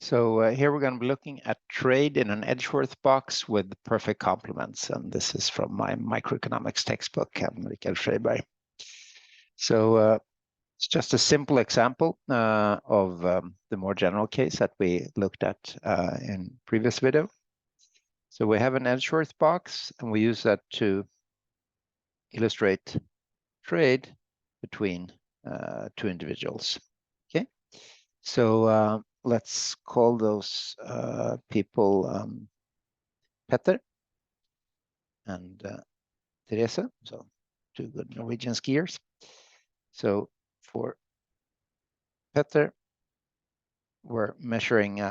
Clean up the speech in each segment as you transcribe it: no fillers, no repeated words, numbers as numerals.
So here we're going to be looking at trade in an Edgeworth box with perfect complements. And this is from my microeconomics textbook, Michael Freiberg. So it's just a simple example of the more general case that we looked at in previous video. So we have an Edgeworth box, and we use that to illustrate trade between two individuals. Okay, so let's call those people Petter and Teresa, so two good Norwegian skiers. So for Petter, we're measuring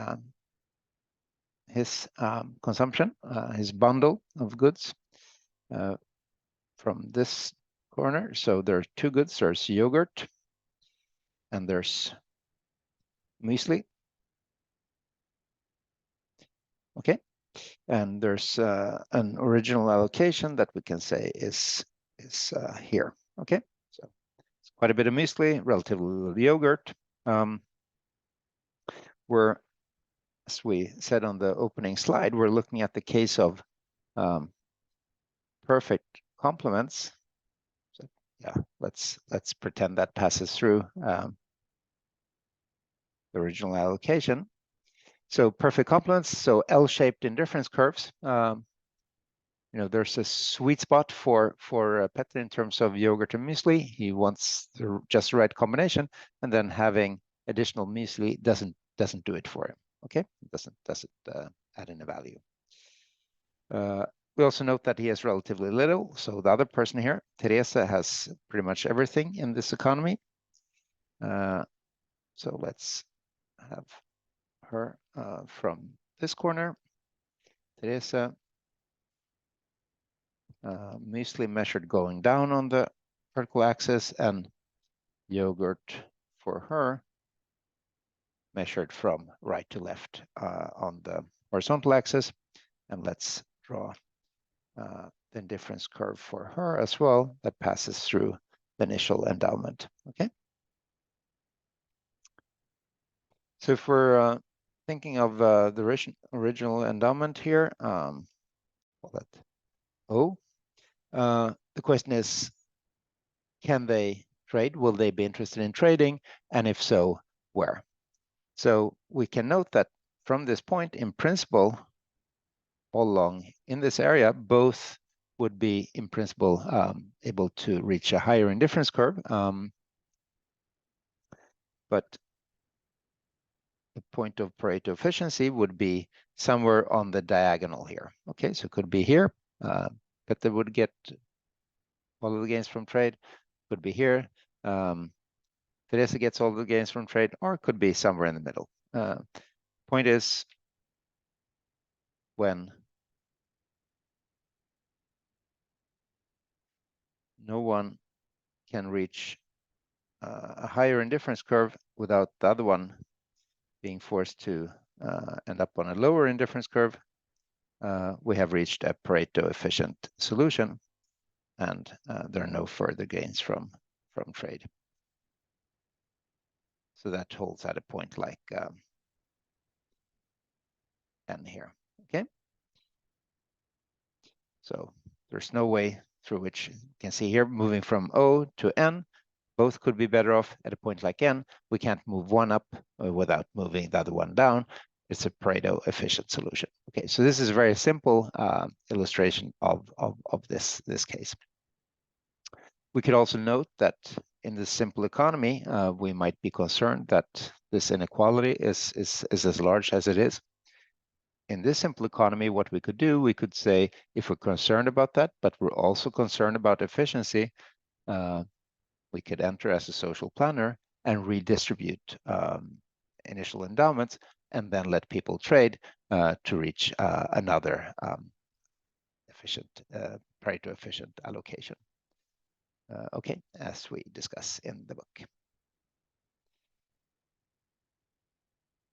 his consumption, his bundle of goods from this corner. So there are two goods. There's yogurt and there's muesli. Okay, and there's an original allocation that we can say is here. Okay, so it's quite a bit of muesli, relatively little yogurt. We're, as we said on the opening slide, we're looking at the case of perfect complements. So yeah, let's pretend that passes through the original allocation. So perfect complements, so L-shaped indifference curves. You know, there's a sweet spot for Petter in terms of yogurt and muesli. He wants just the right combination, and then having additional muesli doesn't do it for him. Okay, it doesn't add any value. We also note that he has relatively little. So the other person here, Teresa, has pretty much everything in this economy. So let's have her from this corner. Teresa, muesli measured going down on the vertical axis, and yogurt for her measured from right to left on the horizontal axis. And let's draw the indifference curve for her as well that passes through the initial endowment. Okay. So if we're thinking of the original endowment here, call that O. The question is, can they trade? Will they be interested in trading? And if so, where? So we can note that from this point, in principle, all along in this area, both would be, in principle, able to reach a higher indifference curve. But the point of Pareto efficiency would be somewhere on the diagonal here. Okay, so it could be here, but they would get all of the gains from trade. Could be here. Teresa gets all the gains from trade, or it could be somewhere in the middle. Point is, when no one can reach a higher indifference curve without the other one being forced to end up on a lower indifference curve, we have reached a Pareto efficient solution, and there are no further gains from trade. So that holds at a point like N here. Okay. So there's no way through which you can see here moving from O to N. Both could be better off at a point like N. We can't move one up without moving the other one down. It's a Pareto efficient solution. Okay, so this is a very simple illustration of this case. We could also note that in this simple economy, we might be concerned that this inequality is as large as it is. In this simple economy, what we could do, we could say, if we're concerned about that, but we're also concerned about efficiency, we could enter as a social planner and redistribute initial endowments and then let people trade to reach another efficient, Pareto efficient allocation. Okay, as we discuss in the book.